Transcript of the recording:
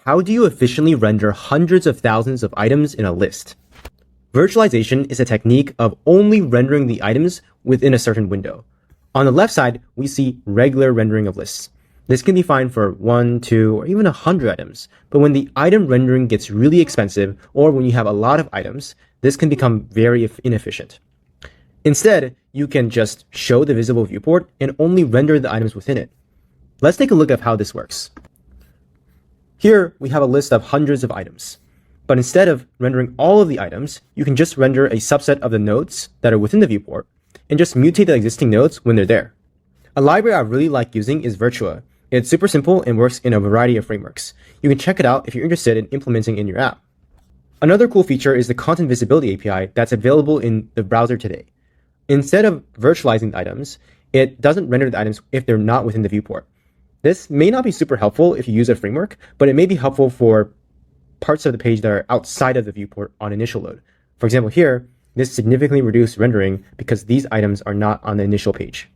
How do you efficiently render hundreds of thousands of items in a list? Virtualization is a technique of only rendering the items within a certain window. On the left side, we see regular rendering of lists. This can be fine for 1, 2, or even 100 items, but when the item rendering gets really expensive, or when you have a lot of items, this can become very inefficient. Instead, you can just show the visible viewport and only render the items within it. Let's take a look at how this works. Here, we have a list of hundreds of items. But instead of rendering all of the items, you can just render a subset of the nodes that are within the viewport and just mutate the existing nodes when they're there. A library I really like using is Virtua. It's super simple and works in a variety of frameworks. You can check it out if you're interested in implementing in your app. Another cool feature is the Content Visibility API that's available in the browser today. Instead of virtualizing the items, it doesn't render the items if they're not within the viewport. This may not be super helpful if you use a framework, but it may be helpful for parts of the page that are outside of the viewport on initial load. For example, here, this significantly reduced rendering because these items are not on the initial page.